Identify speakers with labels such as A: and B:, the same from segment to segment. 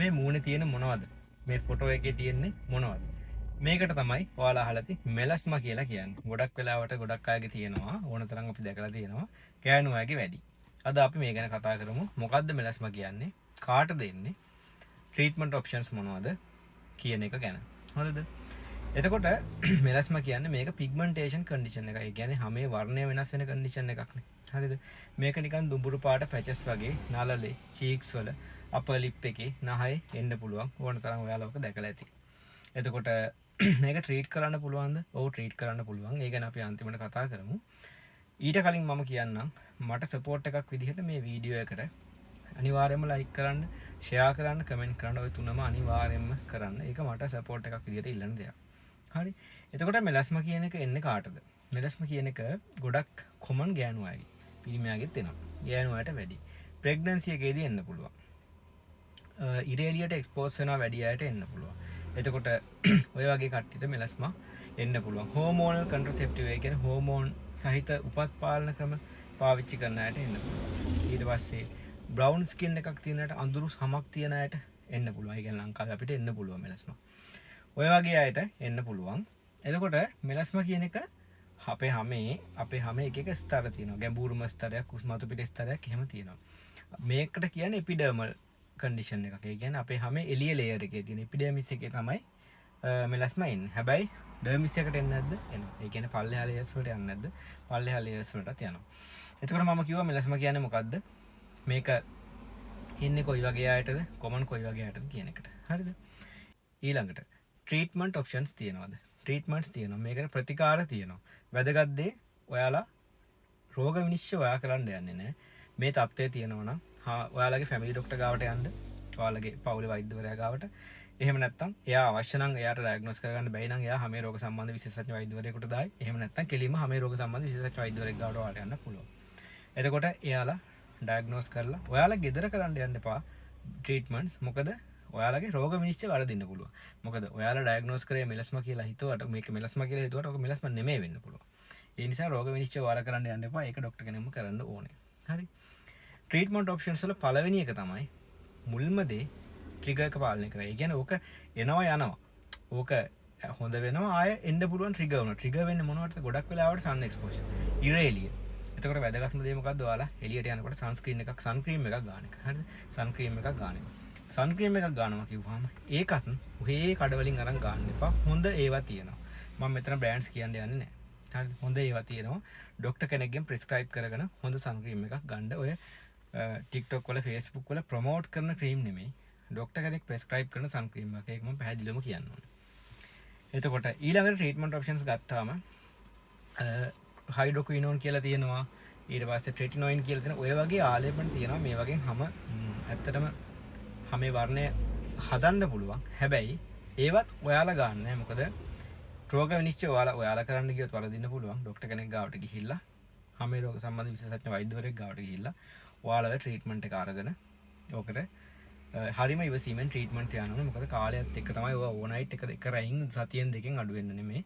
A: මේ මූණේ තියෙන මොනවද? මේ ෆොටෝ එකේ තියෙන්නේ මොනවද? මේකට තමයි ඔයාලා අහලා තියෙන්නේ මෙලස්මා කියලා කියන්නේ. ගොඩක් වෙලාවට ගොඩක් අයගේ තියෙනවා ඕන තරම් අපි දැකලා තියෙනවා ගෑනු අයගේ වැඩි. අද අපි මේ ගැන කතා කරමු. මොකද්ද මෙලස්මා කියන්නේ? කාටද එන්නේ? ට්‍රීට්මන්ට් ඔප්ෂන්ස් මොනවද කියන එක ගැන. හරිද? එතකොට මෙලස්මා කියන්නේ මේක පිග්මන්ටේෂන් කන්ඩිෂන් එකක්. ඒ කියන්නේ හැමේ වර්ණය වෙනස් වෙන කන්ඩිෂන් එකක් නේ. හරිද? මේක නිකන් දුඹුරු පාට පැචස් වගේ නළලේ චීක්ස් වල අපර් ලිප් එකේ නහයේ එන්න පුළුවන්. ඕන තරම් ඔයාලා ඔක දැකලා ඇති. එතකොට මේක ට්‍රීට් කරන්න පුළුවන්ද? ඔව් ට්‍රීට් කරන්න පුළුවන්. ඒ ගැන අපි අන්තිමට කතා කරමු. ඊට කලින් මම කියන්නම් මට සපෝට් එකක් විදිහට මේ වීඩියෝ එකට අනිවාර්යයෙන්ම ලයික් කරන්න, ෂෙයා කරන්න, කමෙන්ට් කරන්න. ඔය තුනම අනිවාර්යයෙන්ම කරන්න. ඒක මට සපෝට් එකක් විදිහට ඉල්ලන දෙයක්. හරි. එතකොට මෙලස්මා කියන එක එන්නේ කාටද? මෙලස්මා කියන එක ගොඩක් කොමන් ගෑනු අයගේ. පිරිමියාගෙත් එනවා. ගෑනු අයට වැඩි. ප්‍රෙග්නන්සි එකේදී එන්න පුළුවන්. ඉරේලියට එක්ස්පෝස් වෙනවා වැඩි අයට එන්න පුළුවන්. එතකොට ඔය වගේ කට්ටියට මෙලස්මා එන්න පුළුවන්. හෝමෝනල් කන්ට්‍රසෙප්ටිව් ඒ කියන්නේ හෝමෝන් සහිත උපත් පාලන ක්‍රම පාවිච්චි කරන අයට එන්න පුළුවන්. ඊට පස්සේ බ්‍රවුන් ස්කින් එකක් තියෙන අයට, අඳුරු සමක් තියෙන අයට එන්න පුළුවන්. ඒ කියන්නේ ලංකාවේ අපිට එන්න පුළුවන් මෙලස්මා. ඔය වගේ අයට එන්න පුළුවන්. එතකොට මෙලස්මා කියන එක අපේ හැමේ එක එක ස්තර තියෙනවා. ගැඹුරුම ස්තරයක්, කුස්මතු පිට ස්තරයක් එහෙම තියෙනවා. මේකට කියන්නේ එපිඩර්මල් කන්ඩිෂන් එකක්. ඒ කියන්නේ අපේ හැමේ එළිය ලේයර් එකේ තියෙන එපිඩර්මිස් එකේ තමයි මෙලස්මා එන්නේ. හැබැයි ඩර්මිස් එකට එන්නේ නැද්ද? එනවා. ඒ කියන්නේ පල්ලෙහා ලේයර්ස් වලට යන්නේ නැද්ද? පල්ලෙහා ලේයර්ස් වලටත් යනවා. එතකොට මම කිව්වා මෙලස්මා කියන්නේ මොකද්ද? මේක ඉන්නේ කොයි වගේ අයටද? කොමන් කොයි වගේ අයටද කියන එකට. හරිද? ඊළඟට ට්‍රීට්මන්ට් ඔප්ෂන්ස් තියෙනවද? ට්‍රීට්මන්ට්ස් තියෙනවා. මේකට ප්‍රතිකාර තියෙනවා. වැදගත් දේ ඔයාලා රෝග විනිශ්චය ඔයා කරන්න යන්නේ නැහැ. මේ තත්ත්වය තියෙනවා නම් ඔයාලගේ ෆැමිලි ඩොක්ටර් ගාවට යන්න. ඔයාලගේ පවුලේ වෛද්‍යවරයා ගාවට. එහෙම නැත්නම් එයා අවශ්‍ය නම් එයාට ඩයග්නෝස් කරගන්න බැයි නම් එයා හැමේ රෝග සම්බන්ධ විශේෂඥ වෛද්‍යවරයෙකුට දායි. එහෙම නැත්නම් කෙලින්ම හැමේ රෝග සම්බන්ධ විශේෂඥ වෛද්‍යවරයෙක් ගාවට ඔයාලට යන්න පුළුවන්. එතකොට එයාලා ඩයග්නෝස් කරලා ඔයාලා ගෙදර කරන්න යන්න එපා ට්‍රීට්මන්ට්ස්. මොකද ඔයාලගේ රෝග විනිශ්චය වරදින්න පුළුවන්. මොකද ඔයාලා ඩයග්නෝස් කරේ මෙලස්මා කියලා හිතුවට මේක මෙලස්මා කියලා හිතුවට ඔක මෙලස්මා නෙමෙයි වෙන්න පුළුවන්. ඒ නිසා රෝග විනිශ්චය ඔයාලා කරන්න යන්න එපා. ඒක ડોක්ටර් කෙනෙක්ම කරන්න ඕනේ. හරි. ට්‍රීට්මන්ට් ඔප්ෂන්ස් වල පළවෙනි එක තමයි මුල්ම දේ ට්‍රිගර් එක පාලනය කරා. ඒ කියන්නේ ඕක එනවා යනවා. ඕක හොඳ වෙනවා ආයෙ එන්න පුළුවන් ට්‍රිගර් වුණා. ට්‍රිගර් වෙන්නේ මොනවටද? ගොඩක් වෙලාවට සන් එක්ස්පෝෂර්. ඉරේලිය. එතකොට වැදගත්ම දේ මොකද්ද? ඔයාලා එළියට යනකොට සන්ස්ක්‍රීන් එකක්, සන් ක්‍රීම් එකක් ගන්න එක. හරිද? සන් ක්‍රීම් එකක් ගන්න එක. සන් ක්‍රීම් එකක් ගන්නවා කිව්වහම ඒකත් ඔහේ කඩවලින් අරන් ගන්න එපා. හොඳ ඒවා තියෙනවා. මම මෙතන බ්‍රෑන්ඩ්ස් කියන්න යන්නේ නැහැ. හරිද? හොඳ ඒවා තියෙනවා. ડોක්ටර් කෙනෙක්ගෙන් ප්‍රිස්ක්‍රයිබ් කරගෙන හොඳ සන් ක්‍රීම් එකක් ගන්න. ඔය TikTok වල Facebook වල ප්‍රොමෝට් කරන ක්‍රීම් නෙමෙයි. ડોක්ටර් කෙනෙක් ප්‍රිස්ක්‍රයිබ් කරන සන් ක්‍රීම් එකක්. ඒක මම පැහැදිලිවම කියන්න ඕනේ. එතකොට ඊළඟට ට්‍රීට්මන්ට් ඔප්ෂන්ස් ගත්තාම හයිඩ්‍රොක්විනෝන් කියලා තියෙනවා. ඊට පස්සේ ට්‍රෙටිනොයින් කියලා තියෙනවා. ඔය වගේ ආලේපන තියෙනවා. මේ වගේ හැම ඇත්තටම හැමේ වර්ණය හදන්න පුළුවන්. හැබැයි ඒවත් ඔයාලා ගන්න නෑ. මොකද රෝග විනිශ්චය ඔයාලා කරන්න ගියොත් වරදින්න පුළුවන්. ડોක්ටර් කෙනෙක් ගාවට ගිහිල්ලා හැමේ රෝග සම්බන්ධ විශේෂඥ වෛද්‍යවරයෙක් ගාවට ගිහිල්ලා ඔයාලගේ ට්‍රීට්මන්ට් එක අරගෙන ඕකට හරිම ඉවසීමෙන් ට්‍රීට්මන්ට්ස් යන්න ඕනේ. මොකද කාලයත් එක්ක තමයි ඔය ඕනයිට් එක රැයින් සතියෙන් දෙකෙන් අඩු වෙන්න නෙමෙයි.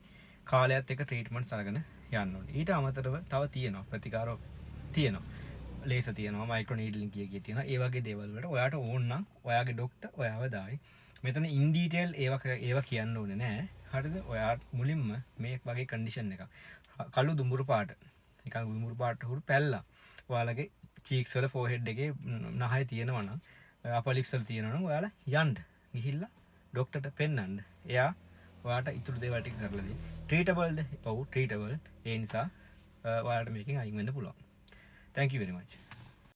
A: කාලයත් එක්ක ට්‍රීට්මන්ට්ස් අරගෙන යන්න ඕනේ. ඊට අමතරව තව තියෙනවා ප්‍රතිකාර තියෙනවා. ලේසර් තියෙනවා, මයික්‍රෝ නීඩලින් කිය තියෙනවා. ඒ වගේ දේවල් වලට ඔයාට ඕන නම් ඔයාගේ ડોක්ටර් ඔයාව දායි. මෙතන ඉන් ඩීටේල් ඒවා කියන්න ඕනේ නෑ. හරිද? ඔයාට මුලින්ම මේ වගේ කන්ඩිෂන් එකක්. කළු දුඹුරු පාට. නිකන් දුඹුරු පාට හුරු පැල්ලා. ඔයාලගේ චීක්ස් වල ෆෝහෙඩ් එකේ නහය තියෙනවා නම් අපර් ලිප්ස් වල තියෙනවා නම් ඔයාලා යන්න. ගිහිල්ලා ડોක්ටර්ට පෙන්නන්න. එයා ඔයාට ඉතුරු දේවල් ටික කරලා දෙයි. ට්‍රීටබල්ද? ඔව් ට්‍රීටබල්. ඒ නිසා ඔයාලට මේකෙන් අයින් වෙන්න පුළුවන්. Thank you very much.